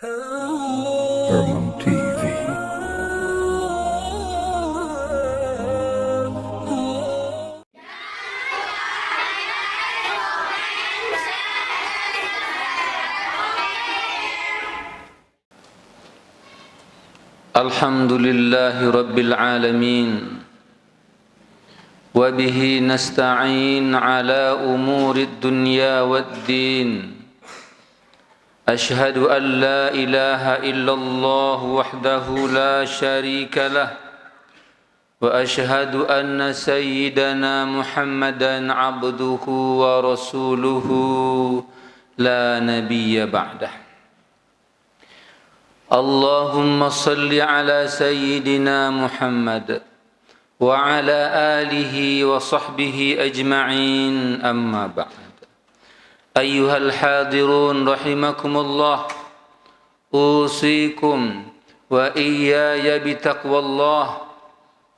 Herman TV. Alhamdulillahi Rabbil Alamin. Wabihi nasta'in ala umurid dunya waddin. Ashhadu an la ilaha illallah wahdahu la sharika lah. Wa ashhadu anna sayyidana Muhammadan abduhu wa rasuluhu la nabiyya ba'dah. Allahumma salli ala sayyidina Muhammad wa ala alihi wa sahbihi ajma'in, amma ba'd. Ayyuhal hadirun rahimakumullah, usikum wa iyaya bitaqwallah,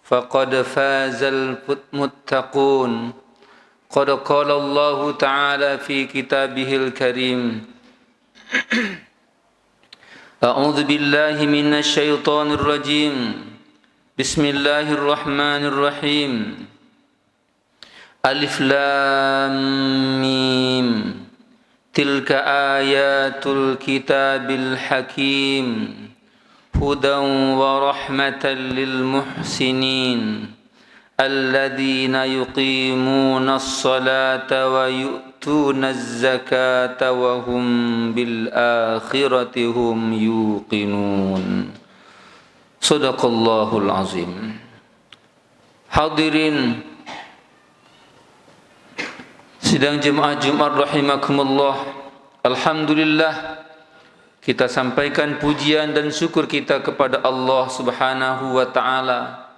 faqad fazal muttaqun. Qad qala Allah ta'ala fi kitabihil karim, A'udzu billahi minasy syaithanir rajim. Bismillahirrahmanirrahim. Alif lam mim. Tilka ayatul kitabil hakim. Hudan wa rahmatan lil muhsinin. Alladzina yuqimunas salata wa yu'tunaz zakata wa hum bil akhirati hum yuqinun. Sadaqallahul azim. Hadirin sidang jemaah Jumat rahimakumullah, alhamdulillah kita sampaikan pujian dan syukur kita kepada Allah Subhanahu wa taala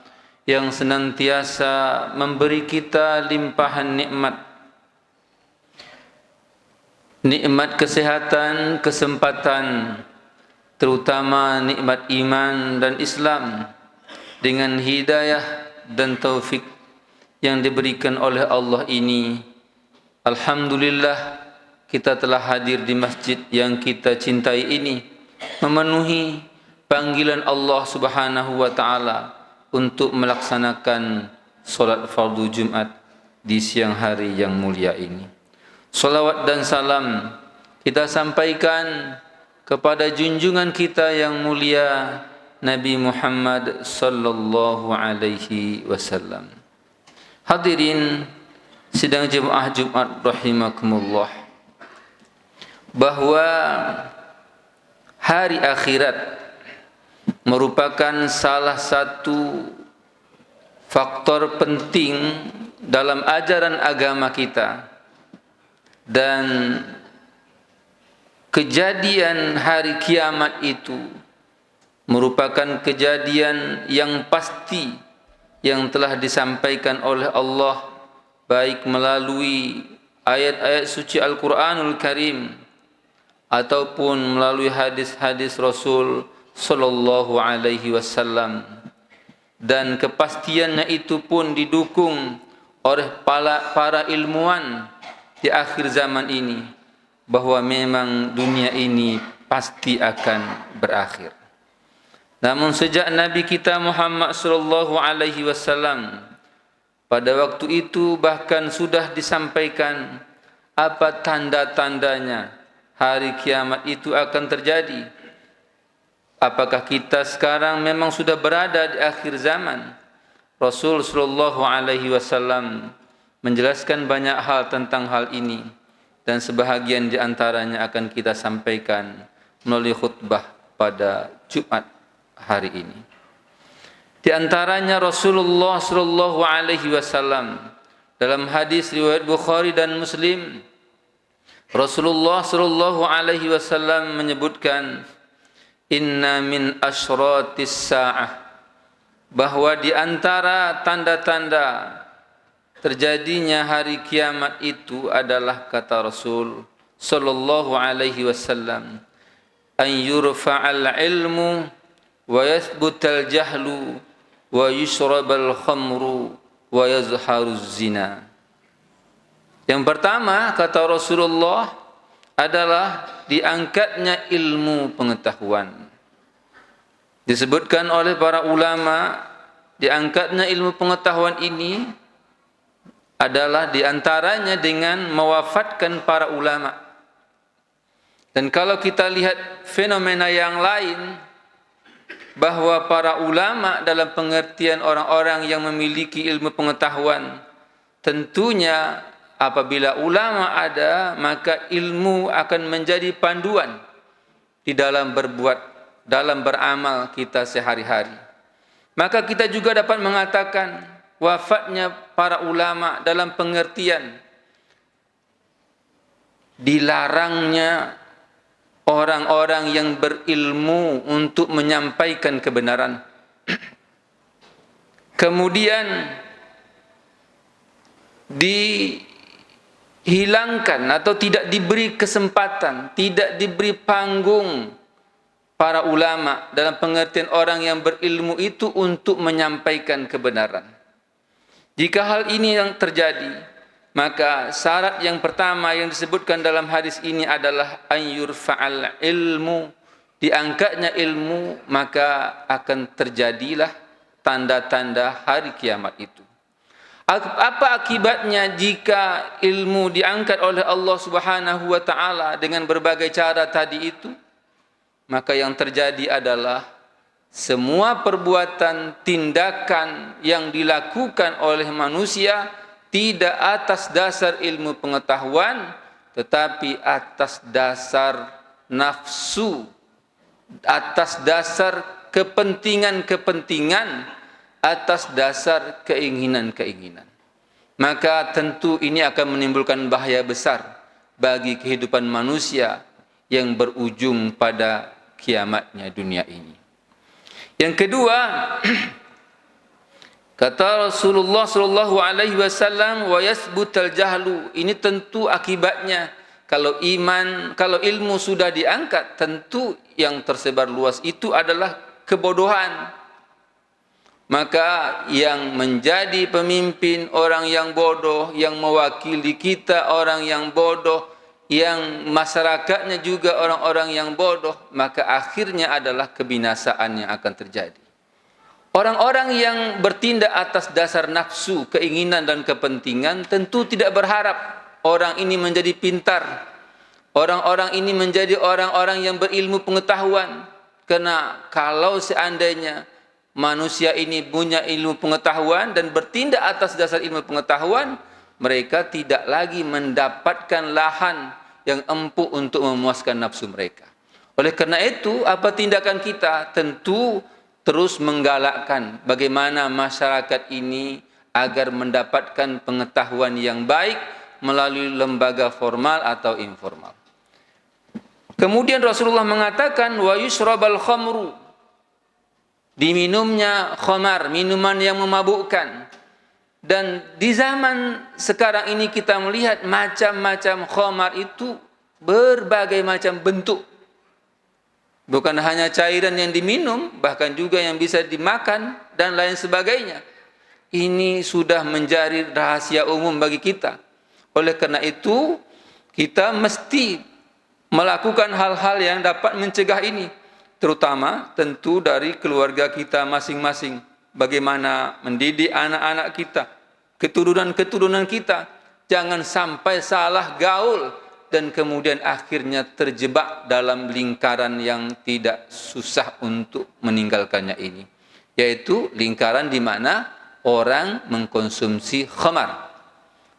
yang senantiasa memberi kita limpahan nikmat kesehatan, kesempatan, terutama nikmat iman dan Islam, dengan hidayah dan taufik yang diberikan oleh Allah ini. Alhamdulillah kita telah hadir di masjid yang kita cintai ini, memenuhi panggilan Allah Subhanahu wa taala untuk melaksanakan solat fardu Jumat di siang hari yang mulia ini. Salawat dan salam kita sampaikan kepada junjungan kita yang mulia Nabi Muhammad sallallahu alaihi wasallam. Hadirin sidang jemaah Jumat rahimakumullah, bahwa hari akhirat merupakan salah satu faktor penting dalam ajaran agama kita, dan kejadian hari kiamat itu merupakan kejadian yang pasti yang telah disampaikan oleh Allah, baik melalui ayat-ayat suci Al-Quranul Karim ataupun melalui hadis-hadis Rasul sallallahu alaihi wasallam, dan kepastiannya itu pun didukung oleh para ilmuwan di akhir zaman ini, bahwa memang dunia ini pasti akan berakhir. Namun sejak Nabi kita Muhammad sallallahu alaihi wasallam pada waktu itu bahkan sudah disampaikan apa tanda-tandanya hari kiamat itu akan terjadi. Apakah kita sekarang memang sudah berada di akhir zaman? Rasul sallallahu alaihi wasallam menjelaskan banyak hal tentang hal ini, dan sebahagian di antaranya akan kita sampaikan melalui khutbah pada Jumat hari ini. Di antaranya Rasulullah sallallahu alaihi wasallam dalam hadis riwayat Bukhari dan Muslim, Rasulullah sallallahu alaihi wasallam menyebutkan, inna min asyratis sa'ah, bahwa di antara tanda-tanda terjadinya hari kiamat itu adalah, kata Rasul sallallahu alaihi wasallam, an yurfa'al ilmu wa yathbutal jahlu wa yushrabal khamru wa yazharuz zina. Yang pertama, kata Rasulullah, adalah diangkatnya ilmu pengetahuan. Disebutkan oleh para ulama, diangkatnya ilmu pengetahuan ini adalah diantaranya dengan mewafatkan para ulama. Dan kalau kita lihat fenomena yang lain, bahwa para ulama dalam pengertian orang-orang yang memiliki ilmu pengetahuan, tentunya apabila ulama ada, maka ilmu akan menjadi panduan di dalam berbuat, dalam beramal kita sehari-hari. Maka kita juga dapat mengatakan wafatnya para ulama dalam pengertian dilarangnya orang-orang yang berilmu untuk menyampaikan kebenaran. Kemudian dihilangkan atau tidak diberi kesempatan, tidak diberi panggung para ulama dalam pengertian orang yang berilmu itu untuk menyampaikan kebenaran. Jika hal ini yang terjadi, maka syarat yang pertama yang disebutkan dalam hadis ini adalah ayyur fa'al ilmu, diangkatnya ilmu, maka akan terjadilah tanda-tanda hari kiamat itu. Apa akibatnya jika ilmu diangkat oleh Allah Subhanahu wa taala dengan berbagai cara tadi itu? Maka yang terjadi adalah semua perbuatan, tindakan yang dilakukan oleh manusia tidak atas dasar ilmu pengetahuan, tetapi atas dasar nafsu, atas dasar kepentingan-kepentingan, atas dasar keinginan-keinginan. Maka tentu ini akan menimbulkan bahaya besar bagi kehidupan manusia yang berujung pada kiamatnya dunia ini. Yang kedua, kata Rasulullah sallallahu alaihi wasallam, wa yasbutal jahlu. Ini tentu akibatnya kalau ilmu sudah diangkat, tentu yang tersebar luas itu adalah kebodohan. Maka yang menjadi pemimpin orang yang bodoh, yang mewakili kita orang yang bodoh, yang masyarakatnya juga orang-orang yang bodoh, maka akhirnya adalah kebinasaan yang akan terjadi. Orang-orang yang bertindak atas dasar nafsu, keinginan dan kepentingan tentu tidak berharap orang ini menjadi pintar, orang-orang ini menjadi orang-orang yang berilmu pengetahuan. Karena kalau seandainya manusia ini punya ilmu pengetahuan dan bertindak atas dasar ilmu pengetahuan, mereka tidak lagi mendapatkan lahan yang empuk untuk memuaskan nafsu mereka. Oleh karena itu, apa tindakan kita? Tentu terus menggalakkan bagaimana masyarakat ini agar mendapatkan pengetahuan yang baik melalui lembaga formal atau informal. Kemudian Rasulullah mengatakan wa yushrabal khamru, diminumnya khamar, minuman yang memabukkan. Dan di zaman sekarang ini kita melihat macam-macam khamar itu berbagai macam bentuk. Bukan hanya cairan yang diminum, bahkan juga yang bisa dimakan dan lain sebagainya. Ini sudah menjadi rahasia umum bagi kita. Oleh karena itu, kita mesti melakukan hal-hal yang dapat mencegah ini. Terutama tentu dari keluarga kita masing-masing. Bagaimana mendidik anak-anak kita, keturunan-keturunan kita. Jangan sampai salah gaul dan kemudian akhirnya terjebak dalam lingkaran yang tidak susah untuk meninggalkannya ini. Yaitu lingkaran di mana orang mengkonsumsi khamar.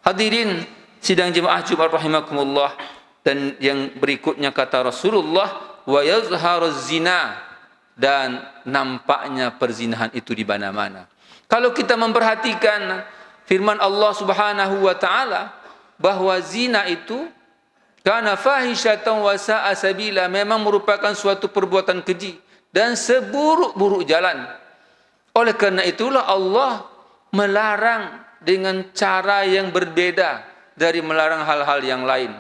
Hadirin sidang jemaah Jumat rahimakumullah, dan yang berikutnya kata Rasulullah, wa yazharuz zina, dan nampaknya perzinahan itu di mana-mana. Kalau kita memperhatikan firman Allah Subhanahu wa taala bahwa zina itu kana fahisyatan wa sa'a sabila, memang merupakan suatu perbuatan keji dan seburuk-buruk jalan. Oleh karena itulah Allah melarang dengan cara yang berbeda dari melarang hal-hal yang lain.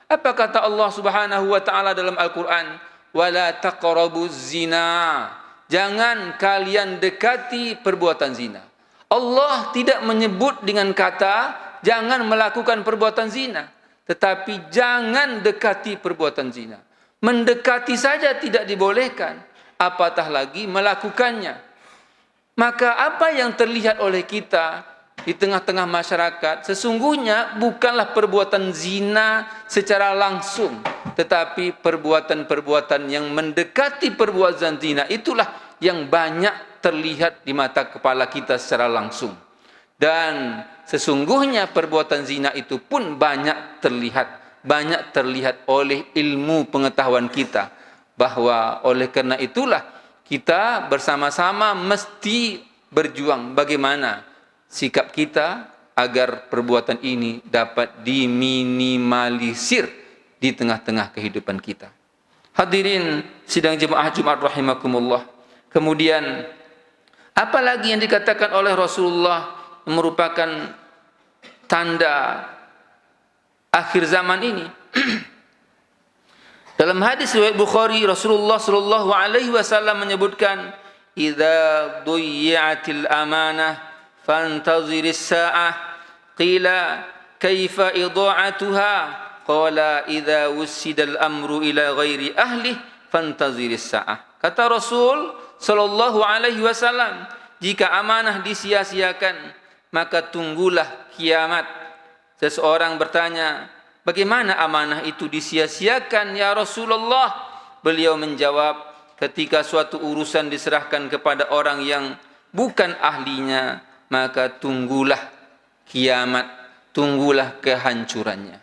Apa kata Allah Subhanahu wa taala dalam Al-Qur'an? Wala taqrabuz zina. Jangan kalian dekati perbuatan zina. Allah tidak menyebut dengan kata jangan melakukan perbuatan zina, tetapi jangan dekati perbuatan zina. Mendekati saja tidak dibolehkan, apatah lagi melakukannya. Maka apa yang terlihat oleh kita di tengah-tengah masyarakat sesungguhnya bukanlah perbuatan zina secara langsung, tetapi perbuatan-perbuatan yang mendekati perbuatan zina itulah yang banyak terlihat di mata kepala kita secara langsung. Dan sesungguhnya perbuatan zina itu pun banyak terlihat oleh ilmu pengetahuan kita, bahwa oleh karena itulah kita bersama-sama mesti berjuang bagaimana sikap kita agar perbuatan ini dapat diminimalisir di tengah-tengah kehidupan kita. Hadirin sidang jemaah Jumat rahimakumullah. Kemudian apa lagi yang dikatakan oleh Rasulullah merupakan tanda akhir zaman ini? Dalam hadis riwayat Bukhari, Rasulullah sallallahu alaihi wasallam menyebutkan, "Idza dhuyyatil amanah fantaziris sa'ah." Qila, "Kaifa idha'atuha?" Qala, "Idza wussidal amru ila ghairi ahli fantaziris sa'ah." Kata Rasul sallallahu alaihi wasallam, jika amanah disia-siakan, maka tunggulah kiamat. Seseorang bertanya, bagaimana amanah itu disia-siakan ya Rasulullah? Beliau menjawab, ketika suatu urusan diserahkan kepada orang yang bukan ahlinya, maka tunggulah kiamat, tunggulah kehancurannya.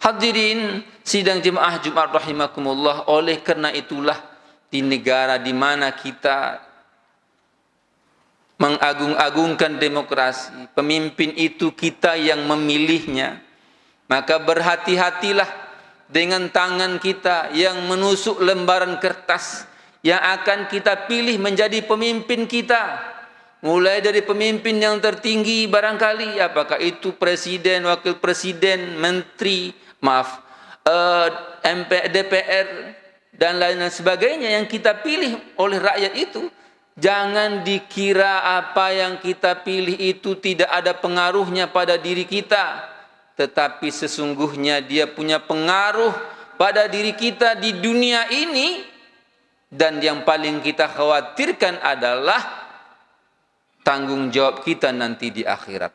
Hadirin sidang jemaah Jumat rahimakumullah, oleh karena itulah di negara di mana kita mengagung-agungkan demokrasi, pemimpin itu kita yang memilihnya, maka berhati-hatilah dengan tangan kita yang menusuk lembaran kertas yang akan kita pilih menjadi pemimpin kita. Mulai dari pemimpin yang tertinggi barangkali, apakah itu presiden, wakil presiden, menteri, DPR dan lain sebagainya yang kita pilih oleh rakyat itu. Jangan dikira apa yang kita pilih itu tidak ada pengaruhnya pada diri kita, tetapi sesungguhnya dia punya pengaruh pada diri kita di dunia ini, dan yang paling kita khawatirkan adalah tanggung jawab kita nanti di akhirat.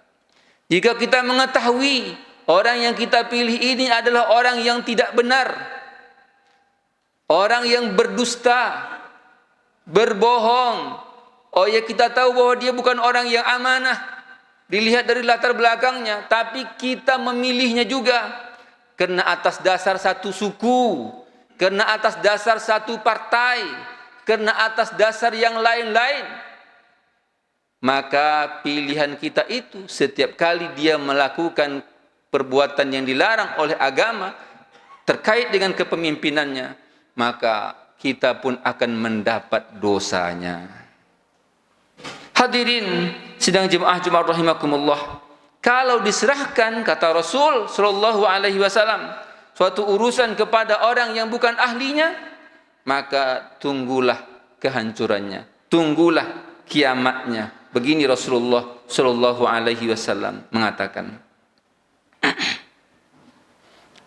Jika kita mengetahui orang yang kita pilih ini adalah orang yang tidak benar, orang yang berdusta, berbohong, oh ya, kita tahu bahwa dia bukan orang yang amanah dilihat dari latar belakangnya, tapi kita memilihnya juga karena atas dasar satu suku, karena atas dasar satu partai, karena atas dasar yang lain-lain. Maka pilihan kita itu setiap kali dia melakukan perbuatan yang dilarang oleh agama terkait dengan kepemimpinannya, maka kita pun akan mendapat dosanya. Hadirin sidang jemaah Jumat rahimakumullah, kalau diserahkan, kata Rasul sallallahu alaihi wasallam, suatu urusan kepada orang yang bukan ahlinya, maka tunggulah kehancurannya, tunggulah kiamatnya. Begini Rasulullah sallallahu alaihi wasallam mengatakan.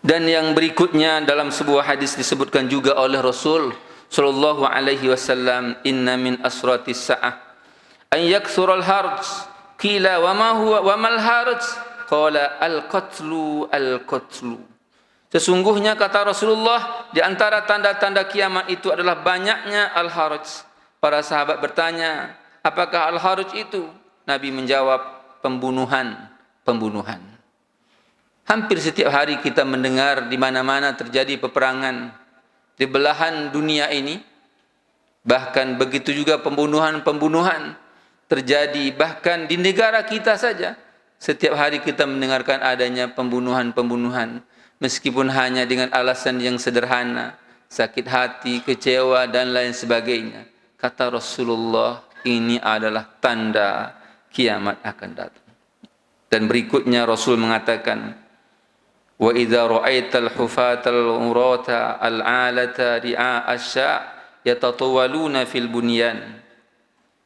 Dan yang berikutnya dalam sebuah hadis disebutkan juga oleh Rasul sallallahu alaihi wasallam, "Inna min asratis sa'ah an yakthura al-harj." Qila wa ma huwa wa mal harj? Qala al-qatlu al-qatlu. Sesungguhnya kata Rasulullah, di antara tanda-tanda kiamat itu adalah banyaknya al-harj. Para sahabat bertanya, apakah al-harj itu? Nabi menjawab, pembunuhan. Hampir setiap hari kita mendengar di mana-mana terjadi peperangan di belahan dunia ini. Bahkan begitu juga pembunuhan terjadi bahkan di negara kita saja. Setiap hari kita mendengarkan adanya pembunuhan, meskipun hanya dengan alasan yang sederhana, sakit hati, kecewa dan lain sebagainya. Kata Rasulullah, ini adalah tanda kiamat akan datang. Dan berikutnya Rasul mengatakan, wa idza ra'aital hufatal urata al'alata ri'a asya yatatawaluna fil bunyan.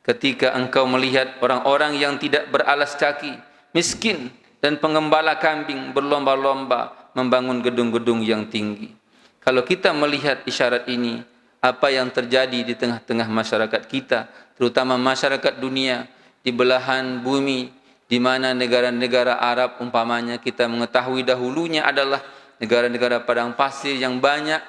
Ketika engkau melihat orang-orang yang tidak beralas kaki, miskin dan pengembala kambing berlomba-lomba membangun gedung-gedung yang tinggi. Kalau kita melihat isyarat ini, apa yang terjadi di tengah-tengah masyarakat kita, terutama masyarakat dunia, di belahan bumi, di mana negara-negara Arab umpamanya kita mengetahui dahulunya adalah negara-negara padang pasir yang banyak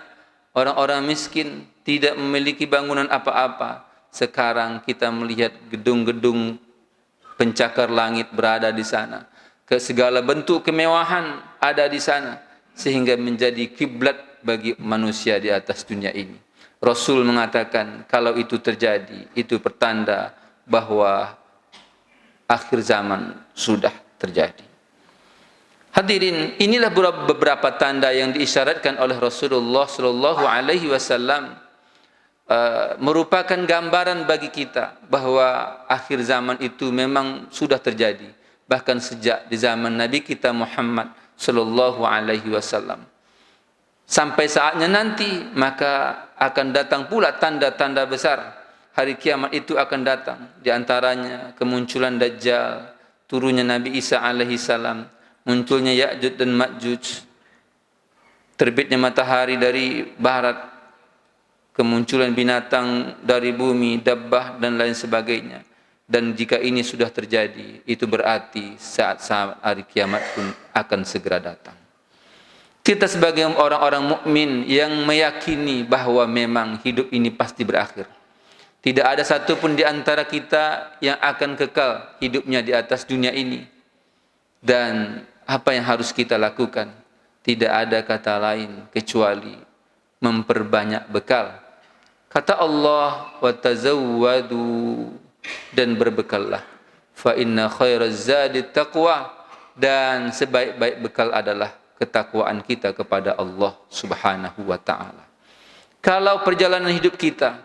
orang-orang miskin, tidak memiliki bangunan apa-apa. Sekarang kita melihat gedung-gedung pencakar langit berada di sana. Segala bentuk kemewahan ada di sana, sehingga menjadi kiblat bagi manusia di atas dunia ini. Rasul mengatakan kalau itu terjadi, itu pertanda bahwa akhir zaman sudah terjadi. Hadirin, inilah beberapa tanda yang diisyaratkan oleh Rasulullah sallallahu alaihi wasallam, merupakan gambaran bagi kita bahwa akhir zaman itu memang sudah terjadi, bahkan sejak di zaman Nabi kita Muhammad sallallahu alaihi wasallam. Sampai saatnya nanti maka akan datang pula tanda-tanda besar. Hari kiamat itu akan datang. Di antaranya kemunculan Dajjal, turunnya Nabi Isa alaihi salam, munculnya Ya'juj dan Ma'juj, terbitnya matahari dari barat, kemunculan binatang dari bumi, dabbah dan lain sebagainya. Dan jika ini sudah terjadi, itu berarti saat-saat hari kiamat pun akan segera datang. Kita sebagai orang-orang mukmin yang meyakini bahwa memang hidup ini pasti berakhir. Tidak ada satupun di antara kita yang akan kekal hidupnya di atas dunia ini. Dan apa yang harus kita lakukan? Tidak ada kata lain kecuali memperbanyak bekal. Kata Allah, wa tazawwadu, dan berbekallah. Fa inna khairaz zadi taqwa, dan sebaik-baik bekal adalah ketakwaan kita kepada Allah Subhanahu wa taala. Kalau perjalanan hidup kita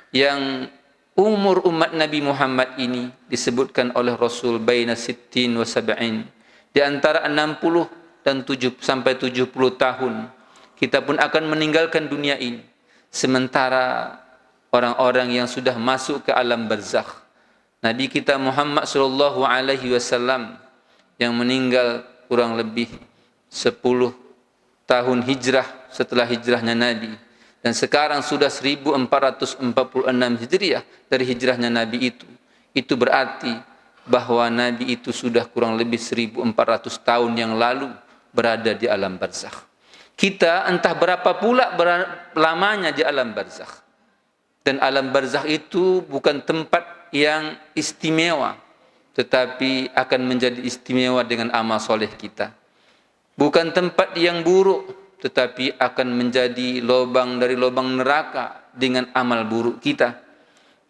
yang umur umat Nabi Muhammad ini disebutkan oleh Rasul baina sittin wa sab'in, di antara 60 dan 7 sampai 70 tahun kita pun akan meninggalkan dunia ini. Sementara orang-orang yang sudah masuk ke alam barzakh, Nabi kita Muhammad sallallahu alaihi wasallam yang meninggal kurang lebih 10 tahun hijrah setelah hijrahnya Nabi, dan sekarang sudah 1446 Hijriah dari hijrahnya Nabi itu berarti bahwa Nabi itu sudah kurang lebih 1400 tahun yang lalu berada di alam barzakh. Kita entah berapa pula lamanya di alam barzakh. Dan alam barzakh itu bukan tempat yang istimewa, tetapi akan menjadi istimewa dengan amal soleh kita. Bukan tempat yang buruk, tetapi akan menjadi lubang dari lubang neraka dengan amal buruk kita.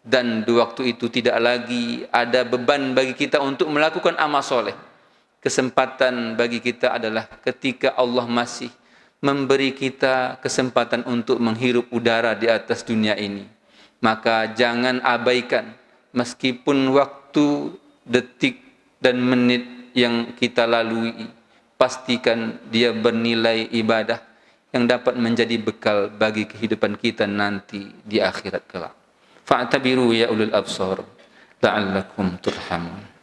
Dan di waktu itu tidak lagi ada beban bagi kita untuk melakukan amal soleh. Kesempatan bagi kita adalah ketika Allah masih memberi kita kesempatan untuk menghirup udara di atas dunia ini. Maka jangan abaikan, meskipun waktu, detik dan menit yang kita lalui, pastikan dia bernilai ibadah yang dapat menjadi bekal bagi kehidupan kita nanti di akhirat kelak. Fa'tabiru ya ulul absar la'allakum turhamun.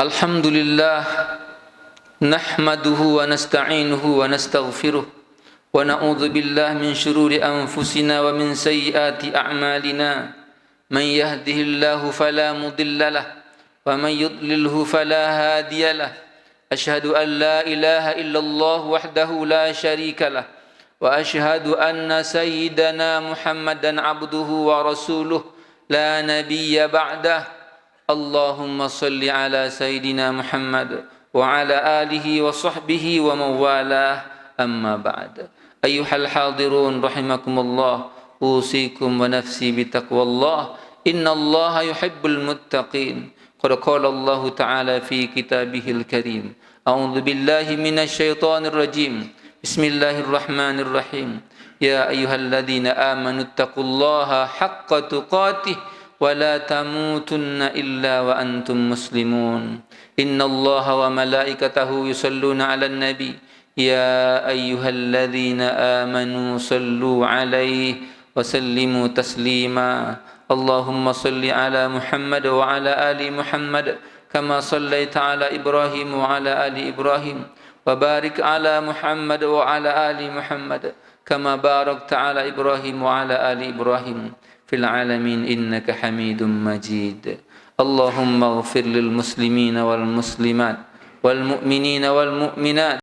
Alhamdulillah, nahmaduhu wa nasta'inuhu wa nastaghfiruh wa na'udzu billahi min shururi anfusina wa min sayyiati a'malina. Man yahdihillahu fala mudilla lahu wa man yudlilhu fala hadiya lahu. Asyhadu an la ilaha illallah wahdahu la syarika lahu wa asyhadu anna sayyidana Muhammadan abduhu wa rasuluh la nabiyya ba'dah. Allahumma salli ala Sayyidina Muhammad wa ala alihi wa sahbihi wa mawalah, amma ba'd. Ayyuhal hadirun rahimakumullah, usikum wa nafsi bitaqwallah, inna allaha yuhibbul muttaqin. Qad qala Allah ta'ala fi kitabihil karim, a'udzu billahi minasy syaithanir rajim, bismillahirrahmanirrahim. Ya ayyuhalladzina amanu taqullaha haqqa tuqatih ولا تموتن إلا وأنتم مسلمون إن الله وملائكته يصلون على النبي يا أيها الذين آمنوا صلوا عليه وسلموا تسليما اللهم صل على محمد وعلى آل محمد كما صليت على إبراهيم وعلى آل إبراهيم وبارك على محمد وعلى آل محمد كما باركت على إبراهيم وعلى آل إبراهيم في العالمين إنك حميد مجيد اللهم اغفر للمسلمين والمسلمات والمؤمنين والمؤمنات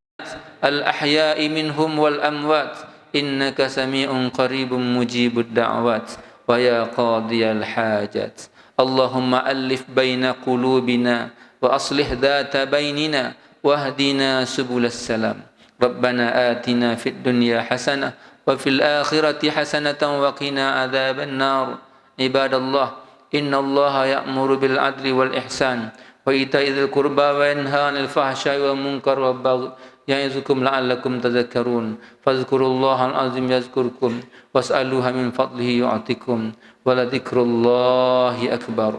الأحياء منهم والأموات إنك سميع قريب مجيب الدعوات ويا قاضي الحاجات اللهم ألف بين قلوبنا وأصلح ذات بيننا واهدنا سبل السلام ربنا آتنا في الدنيا حسنة وفي الآخرة حسنة وقنا عذاب النار عباد الله إن الله يأمر بالعدل والإحسان وإيتاء ذي القربى وينهى عن الفحشاء والمنكر والبغي يعظكم لعلكم تذكرون فاذكروا الله العظيم يذكركم واسألوه من فضله يعطكم ولذكر الله أكبر